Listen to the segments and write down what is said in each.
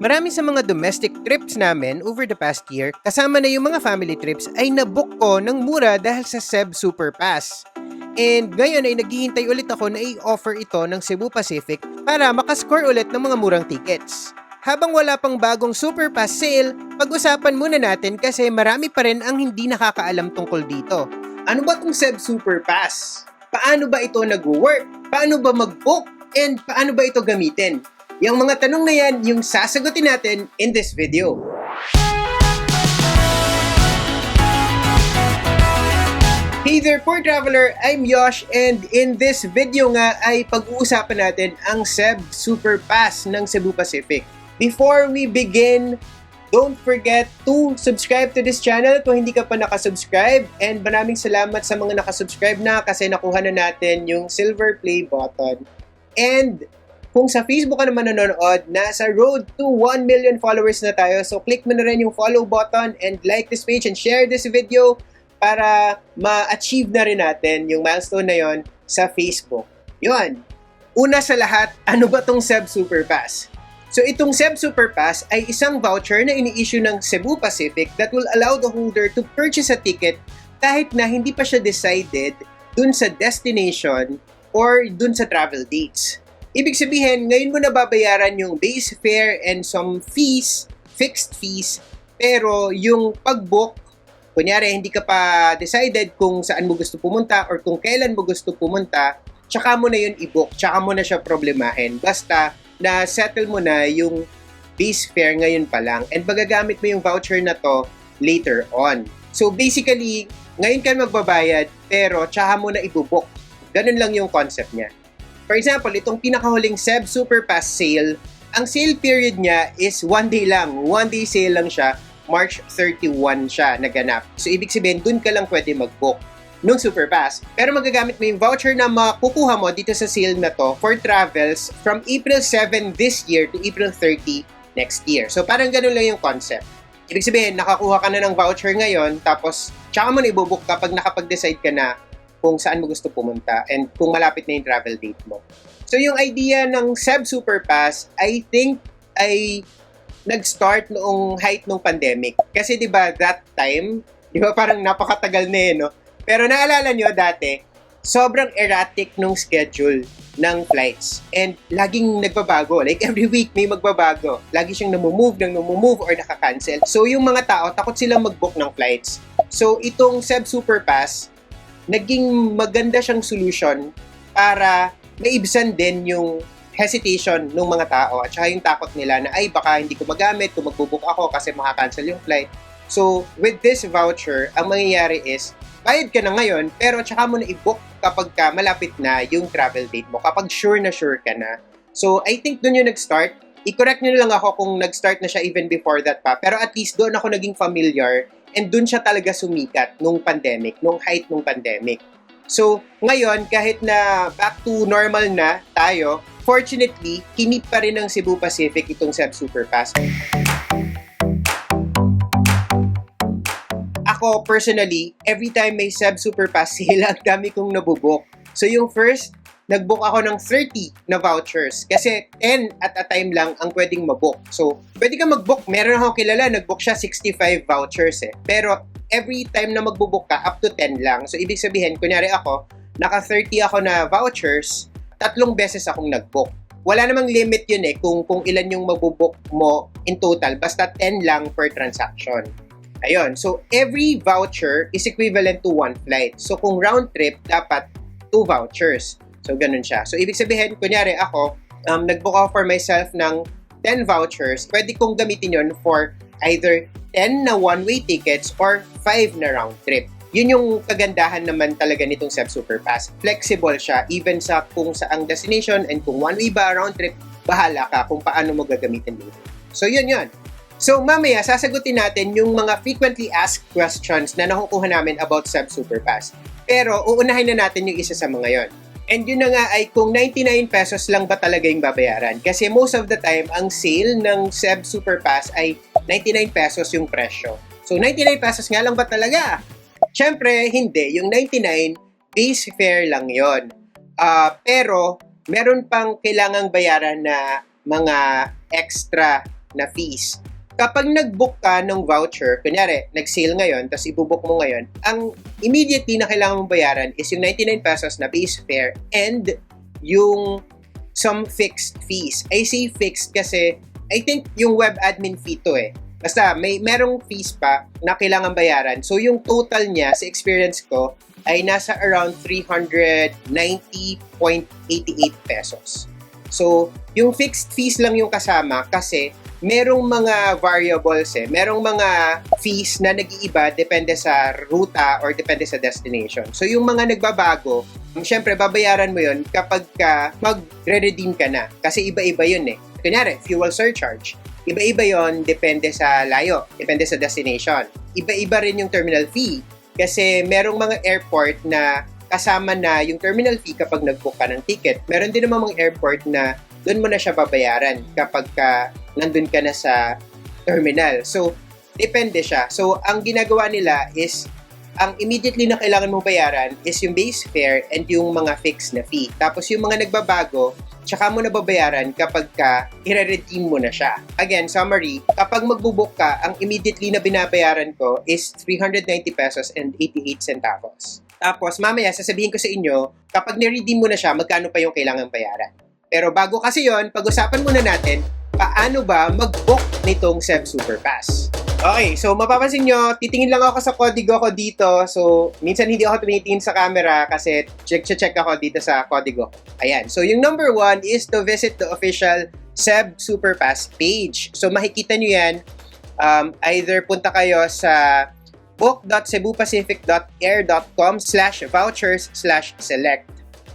Marami sa mga domestic trips namin over the past year, kasama na yung mga family trips ay nabook ko ng mura dahil sa Ceb Super Pass. And ngayon ay naghihintay ulit ako na i-offer ito ng Cebu Pacific para makascore ulit ng mga murang tickets. Habang wala pang bagong Super Pass sale, pag-usapan muna natin kasi marami pa rin ang hindi nakakaalam tungkol dito. Ano ba itong Ceb Super Pass? Paano ba ito nag-work? Paano ba mag-book? And paano ba ito gamitin? Yung mga tanong na yan, yung sasagutin natin in this video. Hey there, poor traveler! I'm Yosh and in this video nga ay pag-uusapan natin ang Ceb Super Pass ng Cebu Pacific. Before we begin, don't forget to subscribe to this channel kung hindi ka pa nakasubscribe, and maraming salamat sa mga nakasubscribe na kasi nakuha na natin yung silver play button. And kung sa Facebook ka naman nanonood, nasa road to 1 million followers na tayo. So click mo na rin yung follow button and like this page and share this video para ma-achieve na rin natin yung milestone na yon sa Facebook. Yun. Una sa lahat, ano ba tong Ceb Super Pass? So itong Ceb Super Pass ay isang voucher na ini-issue ng Cebu Pacific that will allow the holder to purchase a ticket kahit na hindi pa siya decided dun sa destination or dun sa travel dates. Ibig sabihin, ngayon mo na babayaran yung base fare and some fees, fixed fees, pero yung pag-book, kunyari hindi ka pa decided kung saan mo gusto pumunta or kung kailan mo gusto pumunta, tsaka mo na yun i-book, tsaka mo na siya problemahin. Basta na-settle mo na yung base fare ngayon pa lang and magagamit mo yung voucher na to later on. So basically, ngayon ka magbabayad pero tsaka mo na i-book. Ganun lang yung concept niya. For example, itong pinakahuling Ceb Super Pass sale, ang sale period niya is 1 day lang. 1 day sale lang siya. March 31 siya naganap. So, ibig sabihin, dun ka lang pwede mag-book nung Super Pass. Pero magagamit mo yung voucher na makukuha mo dito sa sale na to for travels from April 7 this year to April 30 next year. So, parang ganun lang yung concept. Ibig sabihin, nakakuha ka na ng voucher ngayon, tapos tsaka mo na i-book kapag nakapag-decide ka na kung saan mo gusto pumunta and kung malapit na yung travel date mo. So yung idea ng Ceb Super Pass, I think ay nag-start noong height ng pandemic. Kasi 'di ba that time, 'di ba parang napakatagal na no? Pero naalala nyo dati, sobrang erratic nung schedule ng flights. And laging nagbabago. Like every week may magbabago. Lagi siyang namumove or nakakancel. So yung mga tao, takot silang mag-book ng flights. So itong Ceb Super Pass, naging maganda siyang solution para maibsan din yung hesitation ng mga tao at saka yung takot nila na ay baka hindi ko magamit kung magbubook ako kasi makakancel yung flight. So with this voucher, ang mangyayari is bayad ka na ngayon pero tsaka mo na i-book kapag ka malapit na yung travel date mo, kapag sure ka na. So I think doon yung nag-start. I-correct nyo na lang ako kung nag-start na siya even before that pa, pero at least doon ako naging familiar. And dun siya talaga sumikat nung pandemic, nung height nung pandemic. So, ngayon, kahit na back to normal na tayo, fortunately, kinip pa rin ng Cebu Pacific itong Ceb Super Pass. Ako, personally, every time may Ceb Super Pass sale, ang dami kong nabubuk. So, yung first, nag-book ako ng 30 na vouchers kasi 10 at a time lang ang pwedeng mabook. So, pwede ka mag-book. Meron akong kilala, nag-book siya 65 vouchers eh. Pero, every time na mag-book ka, up to 10 lang. So, ibig sabihin, kunyari ako, naka-30 ako na vouchers, 3 beses akong nag-book. Wala namang limit yun eh kung ilan yung mag-book mo in total. Basta 10 lang per transaction. Ayun. So, every voucher is equivalent to 1 flight. So, kung round trip, dapat 2 vouchers. So, ganun siya. So, ibig sabihin, kunyari ako, nag-book ako for myself ng 10 vouchers. Pwede kong gamitin yon for either 10 na one-way tickets or 5 na round trip. Yun yung kagandahan naman talaga nitong Ceb Super Pass. Flexible siya, even sa kung saang destination and kung one-way ba, round trip, bahala ka kung paano mo gagamitin dito. So, yun. So, mamaya, sasagutin natin yung mga frequently asked questions na nakukuha namin about Ceb Super Pass. Pero, uunahin na natin yung isa sa mga yon. And yun na nga ay kung 99 pesos lang ba talaga yung babayaran. Kasi most of the time, ang sale ng Ceb Super Pass ay 99 pesos yung presyo. So 99 pesos nga lang ba talaga? Siyempre, hindi. Yung 99, base fare lang yon. Pero, meron pang kailangang bayaran na mga extra na fees. Kapag nag-book ka ng voucher, kunyari, nag-sale ngayon, tapos ibubook mo ngayon, ang immediately na kailangan mong bayaran is yung 99 pesos na base fare and yung some fixed fees. I say fixed kasi I think yung web admin fee to eh. Basta merong fees pa na kailangan bayaran. So yung total niya sa experience ko ay nasa around 390.88 pesos. So yung fixed fees lang yung kasama kasi merong mga variables merong mga fees na nag-iiba depende sa ruta or depende sa destination. So yung mga nagbabago, syempre babayaran mo yun kapag mag-redeem ka na kasi iba-iba yun eh. Kunyari, fuel surcharge. Iba-iba yon depende sa layo, depende sa destination. Iba-iba rin yung terminal fee kasi merong mga airport na kasama na yung terminal fee kapag nag-book ka ng ticket. Meron din naman mga airport na doon mo na siya babayaran kapag nandun ka na sa terminal. So, depende siya. So, ang ginagawa nila is, ang immediately na kailangan mong bayaran is yung base fare and yung mga fixed na fee. Tapos yung mga nagbabago, tsaka mo na babayaran kapag i-redeem mo na siya. Again, summary, kapag magbubook ka, ang immediately na binabayaran ko is 390 pesos and 88 centavos. Tapos, mamaya, sasabihin ko sa inyo, kapag ni-redeem mo na siya, magkano pa yung kailangan bayaran. Pero bago kasi yon, pag-usapan muna natin paano ba mag-book nitong Cebu Superpass. Okay, so mapapansin nyo, titingin lang ako sa kodigo ko dito. So, minsan hindi ako tumitingin sa camera kasi check ako dito sa kodigo. Ayan, so yung number 1 is to visit the official Cebu Superpass page. So, makikita nyo yan. Either punta kayo sa book.cebupacific.air.com/vouchers/select.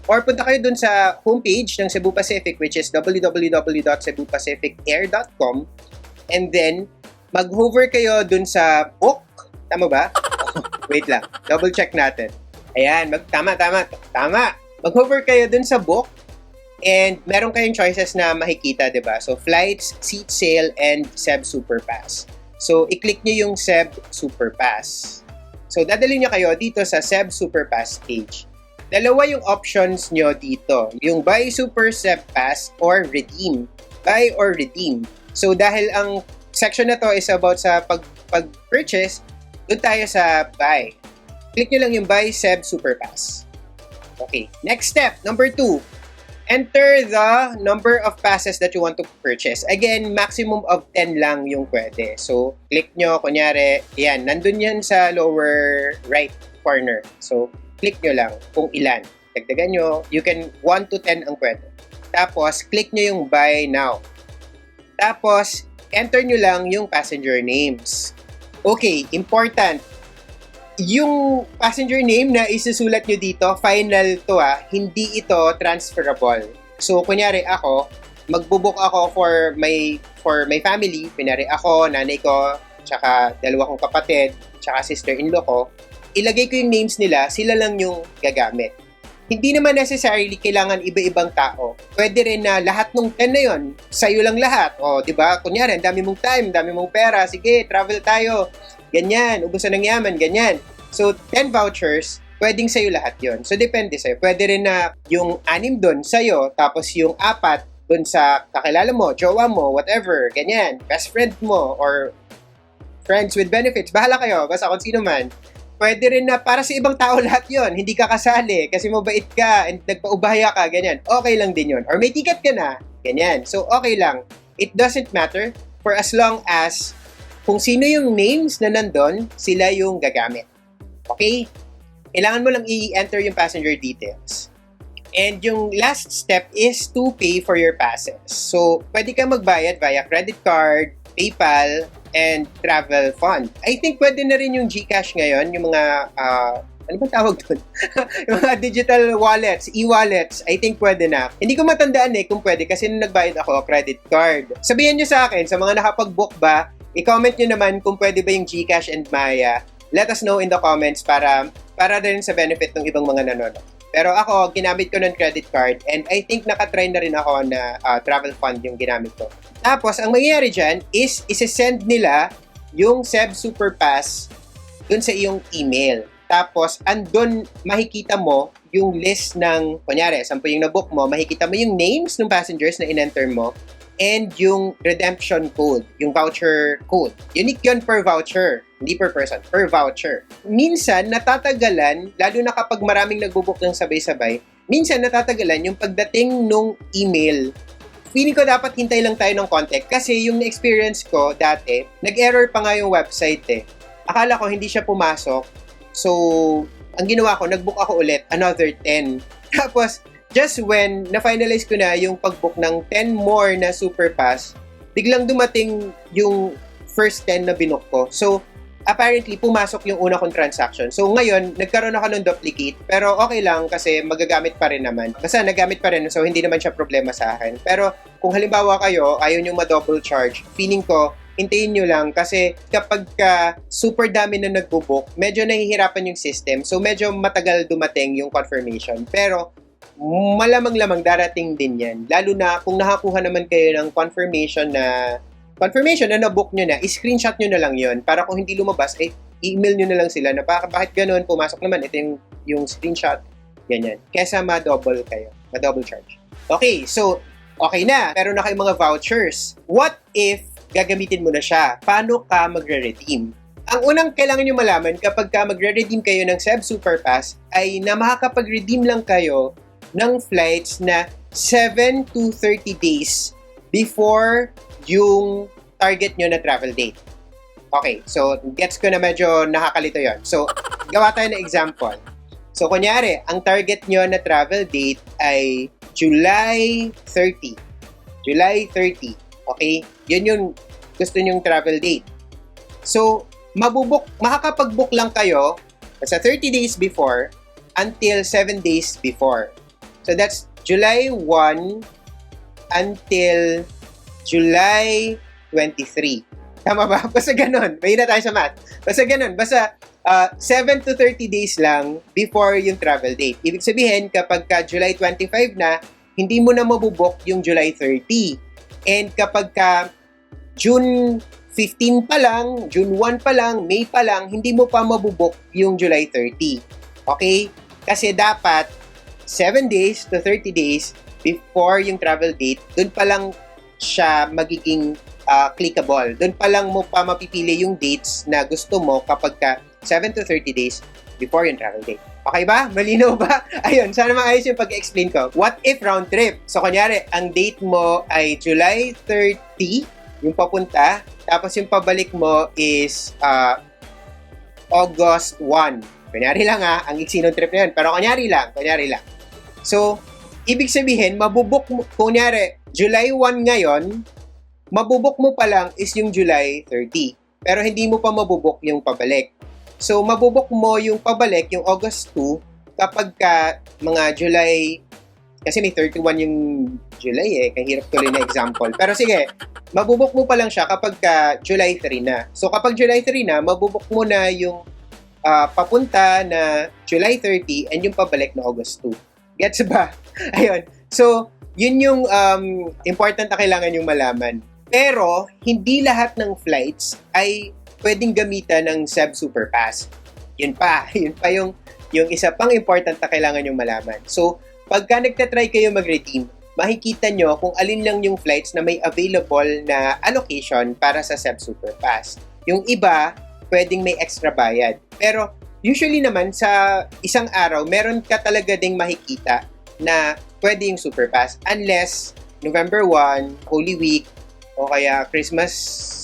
Or punta kayo dun sa homepage ng Cebu Pacific which is www.cebupacificair.com and then mag-hover kayo dun sa book. Tama ba? Wait lang. Double check natin. Ayan. Tama. Mag-hover kayo dun sa book and meron kayong choices na makikita, diba? So, flights, seat sale, and Cebu Superpass. So, i-click nyo yung Cebu Superpass. So, dadalhin nyo kayo dito sa Cebu Superpass page. Dalawa yung options nyo dito. Yung buy Super Cebu Pass or redeem. Buy or redeem. So, dahil ang section na to is about sa pag-purchase, doon tayo sa buy. Click nyo lang yung buy Cebu Superpass. Okay. Next step, number 2. Enter the number of passes that you want to purchase. Again, maximum of 10 lang yung pwede. So, click nyo, kunyari, yan, nandun yan sa lower right corner. So, click nyo lang kung ilan. Dagdagan nyo, you can 1 to 10 ang pwede. Tapos, click nyo yung buy now. Tapos, enter nyo lang yung passenger names. Okay, important. Yung passenger name na isusulat nyo dito, final to hindi ito transferable. So, kunyari ako, magbubook ako for my family. Kunyari ako, nanay ko, tsaka dalawa kong kapatid, tsaka sister-in-law ko. Ilagay ko yung names nila, sila lang yung gagamit. Hindi naman necessarily kailangan iba-ibang tao. Pwede rin na lahat ng 10 na yun, sa'yo lang lahat. O, di ba? Kunyari, ang dami mong time, ang dami mong pera, sige, travel tayo. Ganyan, ubusan ng yaman, ganyan. So, 10 vouchers, pwedeng sa'yo lahat yon. So, depende sa'yo. Pwede rin na yung 6 doon sa'yo, tapos yung 4 doon sa kakilala mo, jowa mo, whatever, ganyan. Best friend mo, or friends with benefits. Bahala kayo, basta kung sino man. Pwede rin na para sa ibang tao lahat yon, hindi ka kasali kasi mabait ka and nagpaubaya ka, ganyan. Okay lang din yon. Or may ticket ka na, ganyan. So, okay lang. It doesn't matter for as long as kung sino yung names na nandun, sila yung gagamit. Okay? Kailangan mo lang i-enter yung passenger details. And yung last step is to pay for your passes. So, pwede ka magbayad via credit card, PayPal, and travel fund. I think pwede na rin yung GCash ngayon, yung mga, ano ba tawag doon? Yung mga digital wallets, e-wallets, I think pwede na. Hindi ko matandaan kung pwede kasi nung nagbayad ako, credit card. Sabihin nyo sa akin, sa mga nakapag-book ba, i-comment nyo naman kung pwede ba yung GCash and Maya. Let us know in the comments para din sa benefit ng ibang mga nanonood. Pero ako, ginamit ko ng credit card and I think nakatry na rin ako na travel fund yung ginamit ko. Tapos, ang mangyayari dyan is isi-send nila yung Cebu Superpass dun sa iyong email. Tapos, andun makikita mo yung list ng, kunyari, 10 yung na-book mo, makikita mo yung names ng passengers na in-enter mo and yung redemption code, yung voucher code. Unique yun per voucher, hindi per person, per voucher. Minsan, natatagalan, lalo na kapag maraming nagbubook ng sabay-sabay, minsan natatagalan yung pagdating nung email. Feeling ko dapat hintay lang tayo ng konti kasi yung na-experience ko dati, nag-error pa nga yung website eh. Akala ko hindi siya pumasok. So, ang ginawa ko, nag-book ako ulit, another 10. Tapos, just when na-finalize ko na yung pag-book ng 10 more na Super Pass, biglang dumating yung first 10 na binook ko. So, apparently, pumasok yung una kong transaction. So, ngayon, nagkaroon ako ng duplicate. Pero okay lang kasi magagamit pa rin naman. Basta nagamit pa rin, so hindi naman siya problema sa akin. Pero kung halimbawa kayo, ayaw nyo ma-double charge, feeling ko, hintayin nyo lang kasi kapag super dami na nagbo-book, medyo nahihirapan yung system. So, medyo matagal dumating yung confirmation. Pero, malamang-lamang darating din yan. Lalo na kung nakakuha naman kayo ng confirmation na na-book nyo na, i-screenshot nyo na lang yon para kung hindi lumabas, i-email nyo na lang sila na bakit ganun, pumasok naman, ito yung screenshot, ganyan. Kesa ma-double kayo, ma-double charge. Okay, so, okay na, pero na kayong mga vouchers. What if gagamitin mo na siya? Paano ka magre-redeem? Ang unang kailangan nyo malaman kapag ka magre-redeem kayo ng Cebu Super Pass ay na makakapag-redeem lang kayo ng flights na 7 to 30 days before yung target nyo na travel date. Okay, so gets ko na medyo nakakalito yon. So, gawa tayo ng example. So, kunyari, ang target nyo na travel date ay July 30. July 30. Okay? Yun yung gusto nyong travel date. So, makakapag-book lang kayo sa 30 days before until 7 days before. So, that's July 1 until July 23. Tama ba? Basta ganun. May na tayo sa math. Basta ganun. Basta 7 to 30 days lang before yung travel date. Ibig sabihin, kapag July 25 na, hindi mo na mabubok yung July 30. And kapag June 15 pa lang, June 1 pa lang, May pa lang, hindi mo pa mabubok yung July 30. Okay? Kasi dapat 7 days to 30 days before yung travel date, dun pa lang siya magiging clickable. Doon pa lang mo pa mapipili yung dates na gusto mo kapag 7 to 30 days before yung travel date. Okay ba? Malinaw ba? Ayun, sana maayos yung pag-explain ko. What if round trip? So, kunyari, ang date mo ay July 30, yung papunta, tapos yung pabalik mo is August 1. Kunyari lang ang iksinong trip na yun. Pero kunyari lang. So, ibig sabihin, mabubuk mo, kunyari, July 1 ngayon, mabubuk mo pa lang is yung July 30. Pero hindi mo pa mabubuk yung pabalik. So, mabubuk mo yung pabalik, yung August 2, kapag mga July, kasi may 31 yung July kahirap tuloy na example. Pero sige, mabubuk mo pa lang siya kapag July 3 na. So, kapag July 3 na, mabubuk mo na yung papunta na July 30 and yung pabalik na August 2. Gets ba? Ayun. So, yun yung important na kailangan yung malaman. Pero, hindi lahat ng flights ay pwedeng gamitan ng Cebu Super Pass. Yun pa yung isa pang important na kailangan yung malaman. So, pagka nagtatry kayo mag-redeem, makikita nyo kung alin lang yung flights na may available na allocation para sa Cebu Super Pass. Yung iba, pwedeng may extra bayad. Pero, usually naman sa isang araw, meron ka talaga ding makikita na pwede yung Super Pass unless November 1, Holy Week, o kaya Christmas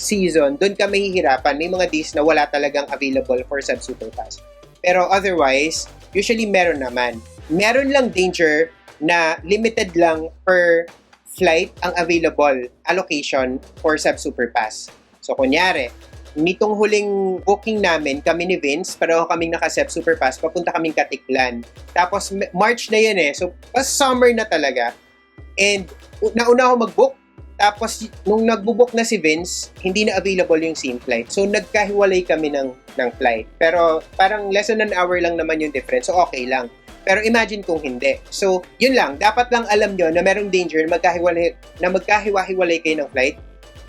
season, doon ka mahihirapan. May mga days na wala talagang available for Cebu Super Pass. Pero otherwise, usually meron naman. Meron lang danger na limited lang per flight ang available allocation for Cebu Super Pass. So kunyari, nitong huling booking namin, kami ni Vince, pareho kaming naka-Cebu Super Pass, papunta kaming Katiklan. Tapos March na yan so pas summer na talaga. And nauna ako mag-book, tapos nung nagbo-book na si Vince, hindi na available yung same flight. So nagkahiwalay kami ng flight. Pero parang less than an hour lang naman yung difference, so okay lang. Pero imagine kung hindi. So yun lang, dapat lang alam nyo na merong danger na magkahiwa-hiwalay kayo ng flight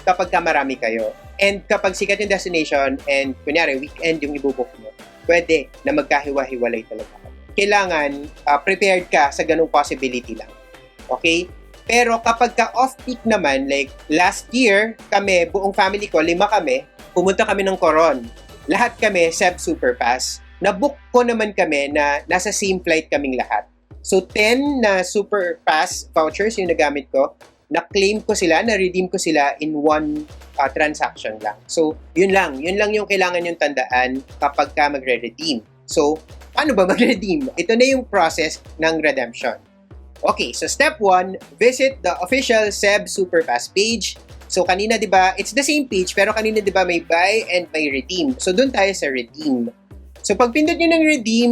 kapag marami kayo. And kapag sikat yung destination and kunyari weekend yung ibubook mo, pwede na magkahiwa-hiwalay talaga. Kailangan prepared ka sa ganung possibility lang. Okay? Pero kapag ka off-peak naman, like last year, kami, buong family ko, 5 kami, pumunta kami ng Coron. Lahat kami, Seb Superpass. Na-book ko naman kami na nasa same flight kaming lahat. So 10 na Superpass vouchers yung nagamit ko. Na-claim ko sila, na-redeem ko sila in one transaction lang. So yun lang yung kailangan yung tandaan kapag ka magre-redeem. So, paano ba magre-redeem? Ito na yung process ng redemption. Okay, so step 1, visit the official Seb Superpass page. So kanina 'di ba, it's the same page pero kanina 'di ba may buy and may redeem. So doon tayo sa redeem. So pag pindot niyo ng redeem,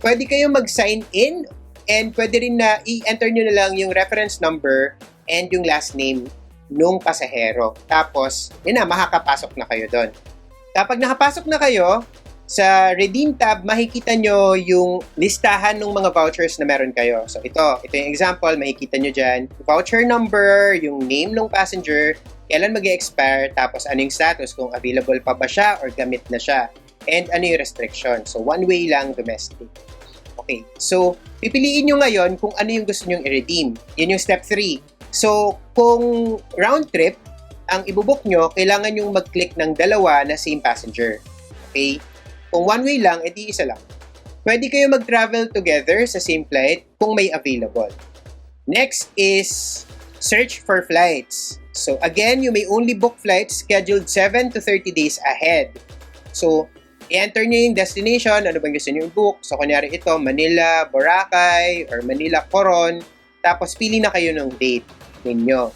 pwede kayong mag-sign in and pwede rin na i-enter niyo na lang yung reference number and yung last name nung pasahero. Tapos, yun na, makakapasok na kayo doon. Kapag nakapasok na kayo, sa Redeem tab, makikita nyo yung listahan ng mga vouchers na meron kayo. So ito yung example, makikita nyo dyan. Voucher number, yung name ng passenger, kailan mag-expire, tapos ano yung status, kung available pa ba siya or gamit na siya. And ano yung restriction. So one way lang domestic. Okay, so pipiliin nyo ngayon kung ano yung gusto nyo i-redeem. Yun yung step 3. So kung round trip, ang ibubook nyo, kailangan yung mag-click ng dalawa na same passenger. Okay? Kung one way lang, edi isa lang. Pwede kayo mag-travel together sa same flight kung may available. Next is search for flights. So again, you may only book flights scheduled 7 to 30 days ahead. So, i-enter nyo yung destination, ano bang gusto nyo book. So, kunyari ito, Manila, Boracay, or Manila, Coron. Tapos, pili na kayo ng date ninyo.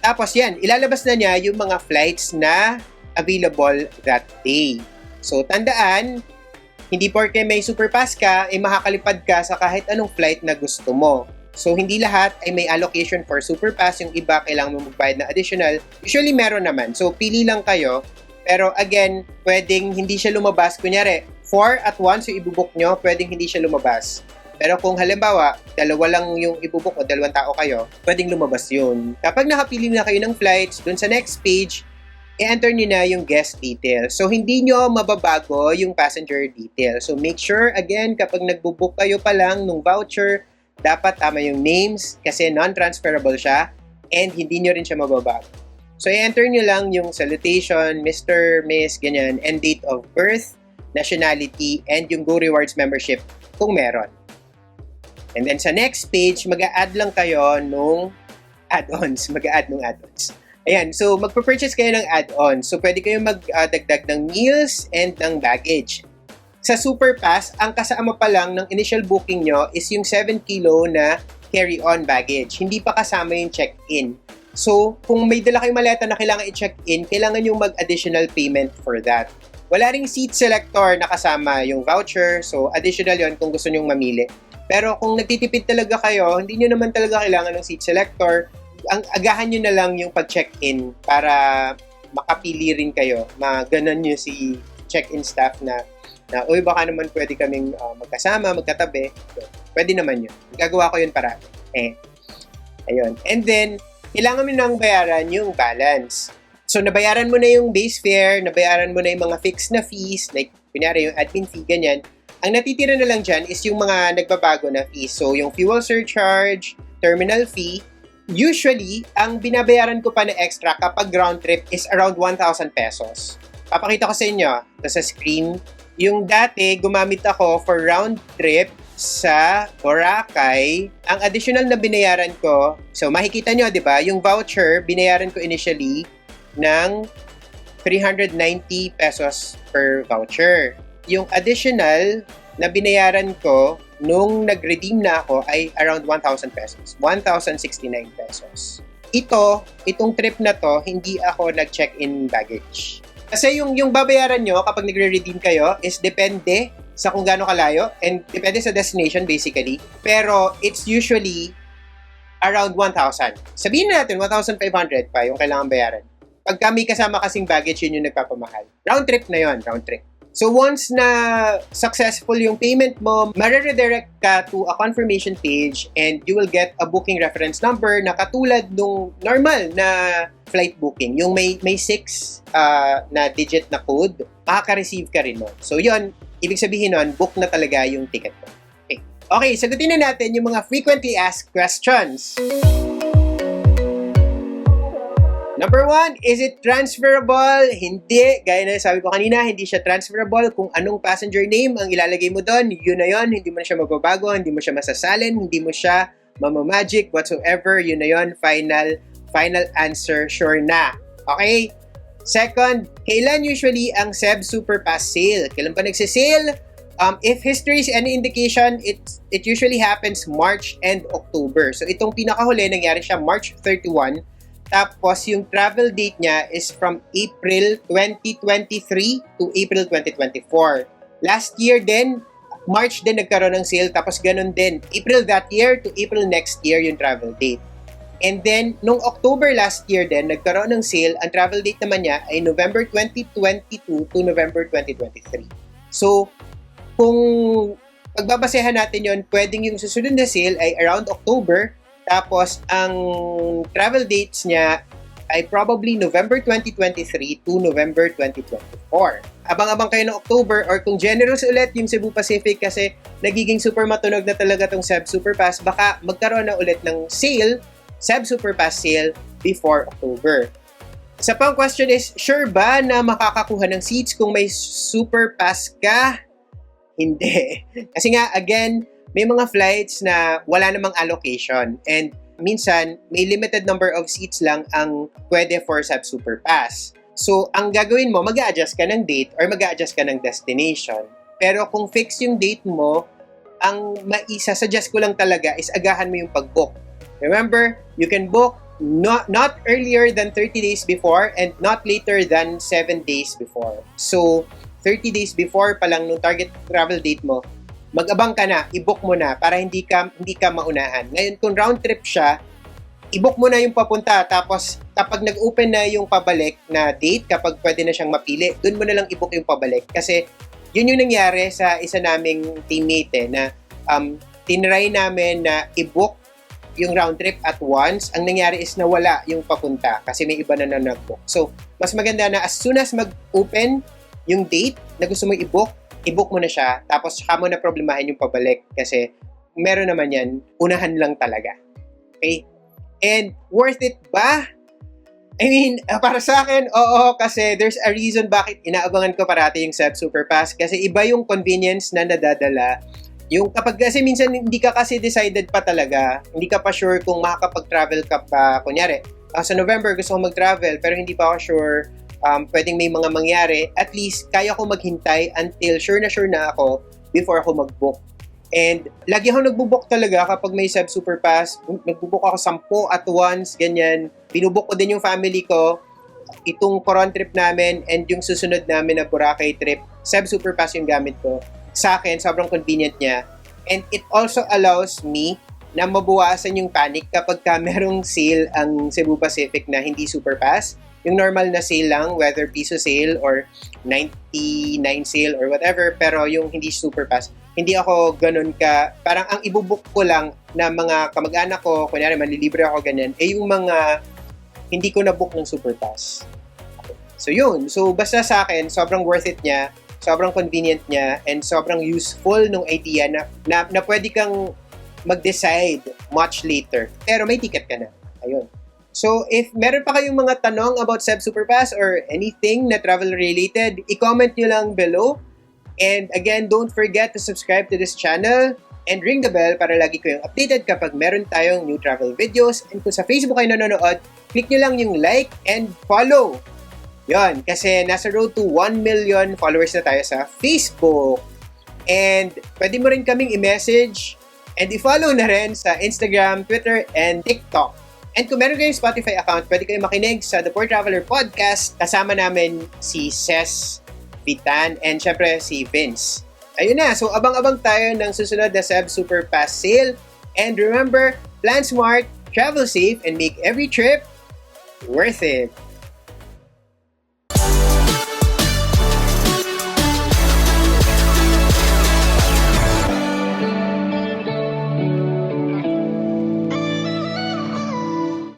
Tapos yan, ilalabas na niya yung mga flights na available that day. So, tandaan, hindi porke may Superpass ka, ay makakalipad ka sa kahit anong flight na gusto mo. So, hindi lahat ay may allocation for Superpass. Yung iba, kailangan mo magbayad na additional. Usually, meron naman. So, pili lang kayo. Pero again, pwedeng hindi siya lumabas. Kunyari, 4 at once yung ibubok nyo, pwedeng hindi siya lumabas. Pero kung halimbawa, 2 lang yung ibubok o 2 tao kayo, pwedeng lumabas yun. Kapag nakapili na kayo ng flights, dun sa next page, i-enter nyo na yung guest details. So, hindi nyo mababago yung passenger details. So, make sure, again, kapag nagbubook kayo pa lang ng voucher, dapat tama yung names kasi non-transferable siya and hindi nyo rin siya mababago. So, i-enter nyo lang yung salutation, Mr., Miss, ganyan, and date of birth, nationality, and yung Go Rewards membership kung meron. And then, sa next page, mag-a-add lang kayo nung add-ons. Mag-a-add nung add-ons. Ayan, so magpa-purchase kayo ng add-on. So, pwede kayong magdagdag ng meals and ng baggage. Sa Superpass, ang kasama pa lang ng initial booking nyo is yung 7 kilo na carry-on baggage. Hindi pa kasama yung check-in. So, kung may dala kayong maleta na kailangan i-check-in, kailangan yung mag-additional payment for that. Wala ring seat selector na kasama yung voucher. So, additional yon kung gusto nyong mamili. Pero kung nagtitipid talaga kayo, hindi nyo naman talaga kailangan ng seat selector. Ang agahan nyo na lang yung pag-check-in para makapili rin kayo. Maganon nyo si check-in staff na uy, baka naman pwede kaming magkasama, magkatabi. So, pwede naman yun. Gagawa ko yun para. Ayun. And then, kailangan mo nang bayaran yung balance. So, nabayaran mo na yung base fare, nabayaran mo na yung mga fixed na fees, like, kunyari yung admin fee, ganyan. Ang natitira na lang dyan is yung mga nagbabago na fees. So, yung fuel surcharge, terminal fee. Usually, ang binabayaran ko pa na extra kapag ground trip is around 1,000 pesos. Papakita ko sa inyo, ito sa screen. Yung dati, gumamit ako for round trip sa Boracay. Ang additional na binayaran ko, so makikita nyo, di ba? Yung voucher, binayaran ko initially ng 390 pesos per voucher. Yung additional na binayaran ko nung nag-redeem na ako ay around 1,000 pesos. 1,069 pesos. Itong trip na to, hindi ako nag-check-in baggage. Kasi yung babayaran nyo kapag nagre-redeem kayo is depende sa kung gaano kalayo and depende sa destination basically. Pero it's usually around 1,000. Sabihin natin 1,500 pa yung kailangan bayaran. Pag kami kasama kasing baggage, yun yung nagpapamahal. Round trip na yun, round trip. So once na successful yung payment mo, mariredirect ka to a confirmation page and you will get a booking reference number na katulad nung normal na flight booking. Yung may 6 na digit na code, makaka-receive ka rin nun. So yun, ibig sabihin nun, book na talaga yung ticket mo. Okay, sagutin na natin yung mga frequently asked questions. Number 1, is it transferable? Hindi. Gaya na sabi ko kanina, hindi siya transferable. Kung anong passenger name ang ilalagay mo doon, yun na yun. Hindi mo na siya magbabago, hindi mo siya masasalin, hindi mo siya mamamagic whatsoever. Yun na yun. Final answer, sure na. Okay? Second, kailan usually ang SEB Superpass sale? Kailan pa nagsisale? If history is any indication, it usually happens March and October. So itong pinakahuli, nangyari siya March 31. Tapos yung travel date niya is from April 2023 to April 2024. Last year din, March din nagkaroon ng sale. Tapos ganun din, April that year to April next year yung travel date. And then, nung October last year din, nagkaroon ng sale. Ang travel date naman niya ay November 2022 to November 2023. So, kung pagbabasehan natin yon, pwedeng yung susunod na sale ay around October. Tapos, ang travel dates niya ay probably November 2023 to November 2024. Abang-abang kayo ng October, or kung generous ulit yung Cebu Pacific kasi nagiging super matunog na talaga tong SEB Superpass, baka magkaroon na ulit ng sale, SEB Superpass sale before October. Isa pang question is, sure ba na makakakuha ng seats kung may Superpass ka? Hindi. Kasi nga, again, may mga flights na wala namang allocation, and minsan may limited number of seats lang ang pwede for SEB Superpass. So, ang gagawin mo, mag-a-adjust ka ng date or mag-a-adjust ka ng destination. Pero kung fix yung date mo, ang maisa-suggest ko lang talaga is agahan mo yung pag-book. Remember, you can book not earlier than 30 days before and not later than 7 days before. So, 30 days before pa lang nung target travel date mo, mag-abang ka na, i-book mo na para hindi ka maunahan. Ngayon, kung round trip siya, i-book mo na yung papunta, tapos kapag nag-open na yung pabalik na date, kapag pwede na siyang mapili, dun mo na lang i-book yung pabalik. Kasi yun yung nangyari sa isa naming teammate na tinry namin na i-book yung round trip at once. Ang nangyari is nawala yung papunta kasi may iba na nag-book. So, mas maganda na as soon as mag-open yung date na gusto mo i-book mo na siya, tapos saka mo na problemahin yung pabalik kasi meron naman yan, unahan lang talaga. Okay? And worth it ba? I mean, para sa akin, oo, kasi there's a reason bakit inaabangan ko parati yung SEB Superpass kasi iba yung convenience na nadadala. Yung kapag kasi minsan hindi ka kasi decided pa talaga, hindi ka pa sure kung makakapag-travel ka pa. Kunyari, sa November gusto ko mag-travel pero hindi pa ako sure pwedeng may mga mangyari, at least kaya ko maghintay until sure na ako before ako mag-book. And lagi ako nagbo-book talaga kapag may SEB Superpass. Nagbo-book ako 10 at once, ganyan. Binubook ko din yung family ko, itong Coron trip namin and yung susunod namin na Boracay trip. SEB Superpass yung gamit ko. Sa akin, sobrang convenient niya. And it also allows me na mabawasan yung panic kapag merong sale ang Cebu Pacific na hindi Superpass. Yung normal na sale lang, whether piso sale or 99 sale or whatever, pero yung hindi Superpass, hindi ako ganun ka, parang ang ibubook ko lang na mga kamag-anak ko, kunyari manlilibre ako ganyan, yung mga hindi ko na-book ng Superpass. So yun, so basta sa akin, sobrang worth it niya, sobrang convenient niya, and sobrang useful nung idea na pwede kang mag-decide much later, pero may ticket ka na. Ayun. So, if meron pa kayong mga tanong about SEB Superpass or anything na travel-related, i-comment nyo lang below. And again, don't forget to subscribe to this channel and ring the bell para lagi kayong updated kapag meron tayong new travel videos. And kung sa Facebook kayo nanonood, click nyo lang yung like and follow. Yon, kasi nasa road to 1 million followers na tayo sa Facebook. And pwede mo rin kaming i-message and i-follow na rin sa Instagram, Twitter, and TikTok. And kung meron kayong Spotify account, pwede kayong makinig sa The Poor Traveler Podcast. Kasama namin si Ces Vitan and syempre si Vince. Ayun na, so abang-abang tayo ng susunod na SEB Superpass sale. And remember, plan smart, travel safe, and make every trip worth it.